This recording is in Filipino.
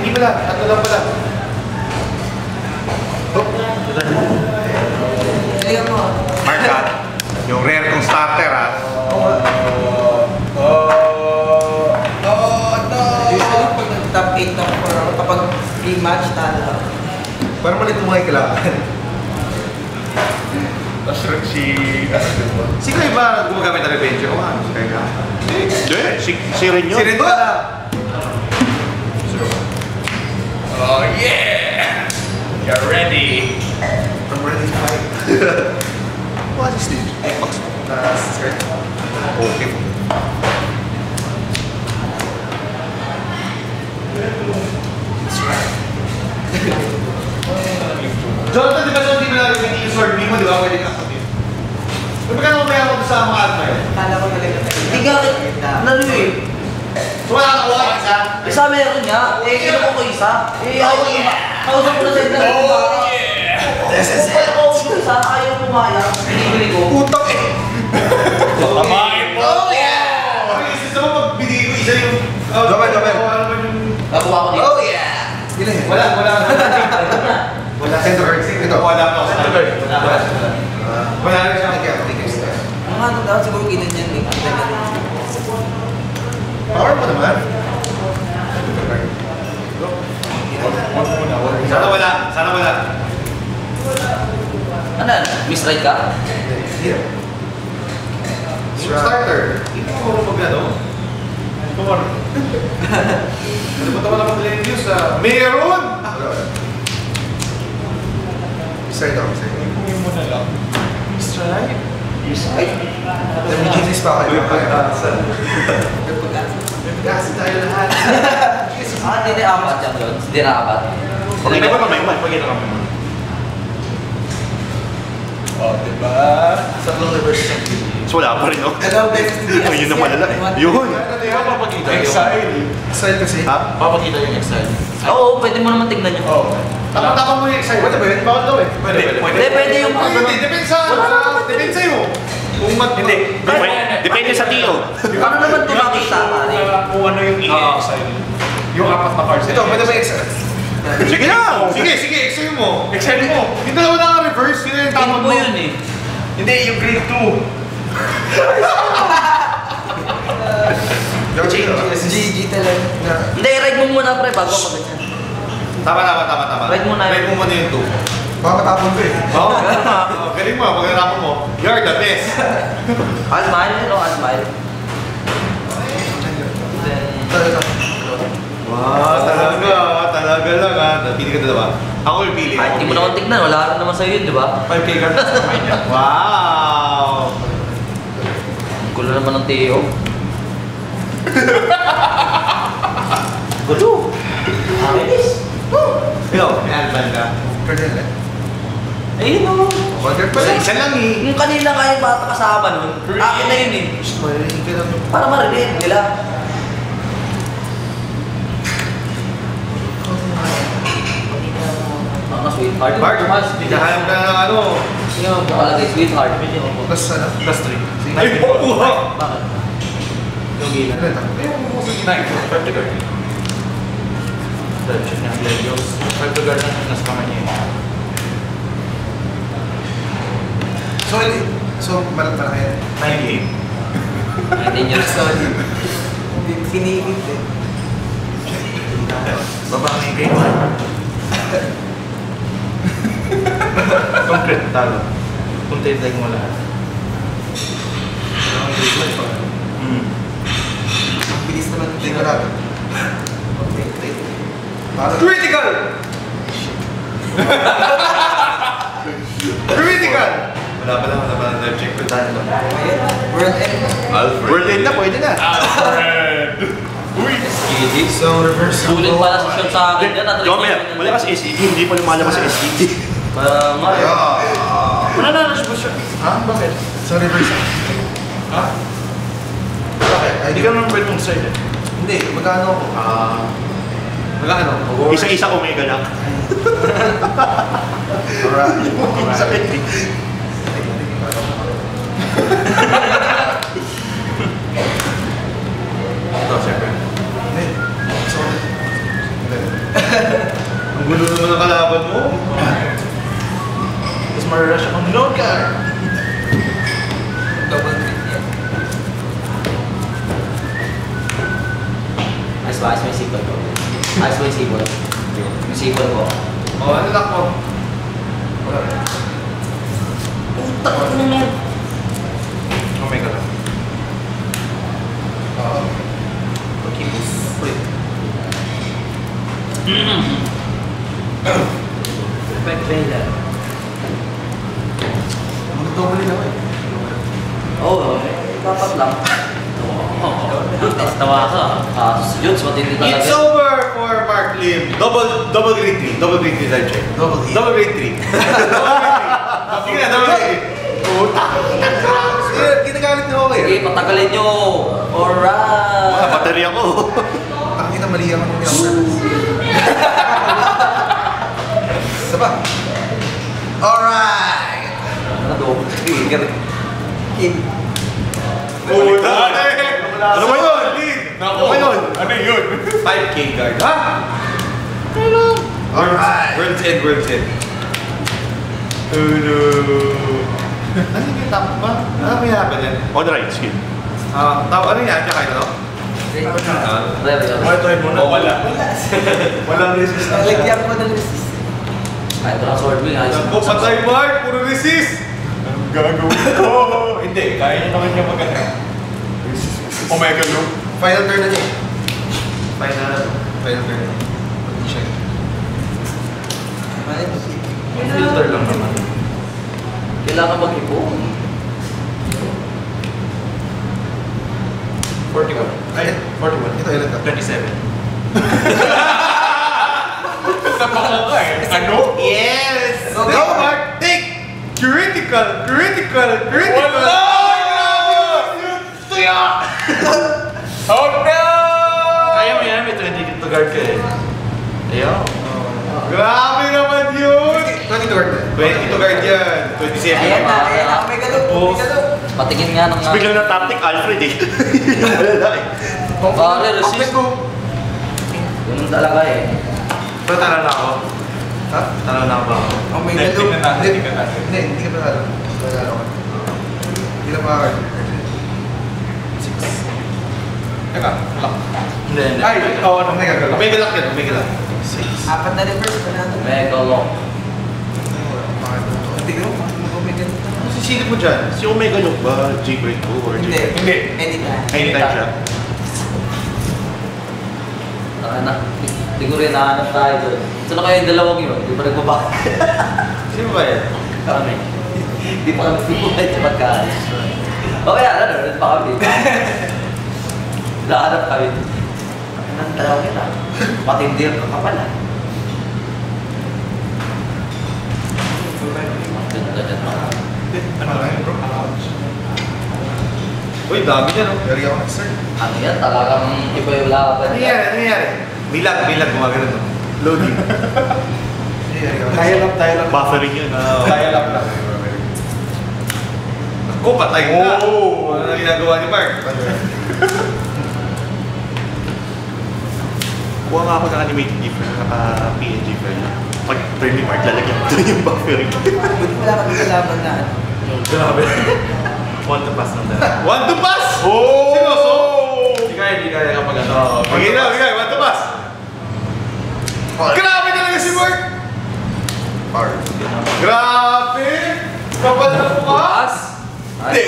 hindi pala. Tatlo lang pala. Marka, yung rare kong starter ha. Usually pag nag-top 8 na kapag free match, tala. Parang malit mo mga kailangan. Tapos si... Si Clay ba gumagamit ng revenge? O ano? Si Clay ka? Hindi. Si Ren yun. Si Ren pala. Oh yeah! You're ready! I'm ready to fight. What is this? Xbox. Skirt. Okay. That's right. Jonathan, di ba so hindi mo na rin yung sword mo, di ba? Pwede ka sabihin. Pwede ka naman mayroon ko sa mga admire. Kala ko talaga. Hindi ka, ano eh. So wala ka nakuha isa? Isa meron niya. Eh, kinuha ko isa. Eh, kausap ko na sa internet. Oh yeah! This is it. Kung isa, ayaw pumaya. Binibili ko. Utang eh. Kamain po! Oh yeah! Ang isa sa mga pagbili ko isa yung... Gawin. Ano ba yung... Nakuha ko dito. Oh yeah! Ilan yan? Wala. Wala. Send to her. Ito. Wala pa ako sa third. Wala rin siya. Ang ano daw, siguro ginanyan eh. Power mo naman. Sana wala. Ano? Misride ka? Here. Yung starter. Hindi ko mag ano. Come on. Ano ba naman ang mag-land news ah? Meron! Wala. Side on. Yung muna lang. Strike? Nag-GG's pa kayo. Kasi tayo lahat. Hindi na apat yan doon. Hindi na apat. Okay, may pa may man. Pagkita kami man. Oh, diba? Sa reverse ng So wala pa rin, no? Hello, best Yun ang malala eh. Yun! Papakita yung... Exile. Exile kasi. Ha? Papakita yung exile. Oo, pwede mo naman tignan yun. Oo. Tapos mo yung exile. Pwede ba yun? Bawal daw eh. Pwede. Pwede yung... Hindi, depende sa... Depende sa'yo. Kung Hindi. Depende sa tiyo. Ano naman ito makita, pare? Kung ano yung i-exile. Yung apat na cards. Ito, pwede ba exile? Sige lang! Sige, exile mo. Exile mo. Hindi naman naka-reverse. Yun yung Tingin tamang mo yun eh. Hindi, yung grade 2. GG talaga. Hindi, ride mo muna pre bago mag-ganyan. Tama. Ride mo na yun. Ride mo muna yung 2. Baka matapon ko eh. Oo, galing mo. Pagkarapan mo, you're the best. Almile, no? Almile. Ito. Wow, talaga lang ha. Pili ka dalawa. Ako yung pili. Ay, hindi mo naman tignan. Wala rin naman sa'yo yun, di ba? 5K cards sa kamay niya. Wow! Ang gulo naman ng Teo. Gulo! Bilis! Ikaw, may alban ka. Kanya lang. Ayun o. Wonder pa lang. Isa lang eh. Yung kanila nga yung bata kasama nun, akin na yun eh. Marinig ka lang. Para marinig nila. Sweetheart. Bart, hinahanap ka ng ano. Yung nakalagay, sweetheart. Plus ano? Plus 3. Ay, bukuha! Bakit? Yung gila. Ano ito? Yung bukuha sa ginay. 5 to guard. Check niya ang Lelios. 5 to guard na nasa kamay niya. So, malaki yan. 98. 19 years old. Pinigit eh. Babae yung grade 1. Concrete, talo. Kung tinitag mo lahat. Bilis naman yung tingnan natin. Critical! Critical! Wala pa lang check ko tayo. World End. Alfred. World end na, pwede na. Alfred! Uy! SKD. So, reverse. Sulit pala sa shot sa akin yan. Yung wala kasi SCD, hindi pa lumalabas sa SCD. Para nga. Wala na siya ba siya? Ha? Bakit? So, reverse. Ha? Bakit? Hindi ka naman pwede mong side eh. Hindi, magkano ako? Magkano? Isa-isa omega lang. Alright. Sakit eh. Ito, siyempre. Hindi. So, hindi. Ayos mo yung sipon ko. Ayos mo yung sipon. Yung sipon ko. Oh, ano lock mo? Puta ko naman. Omega lang. Okay, wait. Perfect Vela. Mag-double din ako eh. Oo, dapat lang. Tawa ka. Yun, matindi talaga. It's over for Mark Lim. Double grade 3. Double grade 3 time check. Double hit. Double grade 3. Sige na, double grade 3. Puta. Sige, ginagalit niyo ako Sige, eh. patagalin nyo. Alright. Battery ako. Ang ina mali ako nung ginawa. Isa pa. Alright! Ano doon? King. Puta. Ano ba yun? Nako. Ano ba yun? Ano yun? 5K guard. Ha? Alright! World's End, World's End. Oh no. Ano yung tap ba? Ano may happen yan? On the right, skill. Ano yan? Tsaka ito? Ready. Oh, wala. Walang resistance. Lagyan mo ng resist. Ay, ito lang sword wing. Ayos. Naku, patay Mark! Puro resist! Anong gagawin ko? Hindi, kaya niya naman niya maganda. Omega loop. Final turn na niya. Final. Final turn. Check. Filter lang naman. Kailangan mag-ipon. 41. Ay, 41. Ito, ilan ka? 27. Napakaka eh. Ano? Yes! Go, Go, Mark! Take! Critical! Critical! Critical! Wala! Oh no! Kaya mo yan, may 20 to guard ka eh. Ayaw. Grabe naman yun! 20 to guard na. 20 to guard yan. 27 Ayan na, naman. ayan na. May ganun, may ganun. Patingin nga ng... Biglang na tactic Alfred eh. Wala eh. Pare, resist. Ganun talaga eh. Pero talo na ako. Ha? Talo na ako ba ako? Ang may Hindi, galo. tignan natin, tignan natin. Hindi, hindi ka panalo. Panalo ka. Hindi na makakard. 6. Teka, lock. Hindi, hindi. Ay, oo, ano? Omega lock. Omega lock yan, Omega lock. 6. Apat na reverse pa natin. Mega lock. Hindi ka mo. Omega lock. Ano sisilip mo dyan? Si Omega Look ba? J-Break 2 or Hindi. J-Break? Hindi. Anytime. Anytime siya. Na, hindi ko rin nahanap tayo doon. Saan na kayo yung dalawang yun? Di ba nagbaba? Sino ba yan? Kami. Di pa kami buhay sa pagkain. Okay, ano, rin pa kami. Nahanap kami. Ang dalawa kita. Matindi ang kakapalan. Ganda dyan mga. Ano ba yan, bro? Uy, dami yan, oh. Yari ako next turn. Ano yan? Talagang iba yung laban. Ano nangyari? Ano nangyari? Bilag, gumagano to. Loading. Hindi, yari ako. Tayo lang. Buffering yan. Tayo lang. Ako, patay na. Oh. Ano na ginagawa ni Mark? Kuha nga ako ng animated GIF na PNG file. Pag turn ni Mark, lalagyan ko yung buffering. Buti wala ka dito laban na. Grabe. Want to pass ng dalawa. One to pass! Oh! Seryoso? Hindi kaya kapag ano. Bigay, one to pass! Grabe talaga si Mark! Power. Grabe! Kapal na mukha! Pass? Hindi.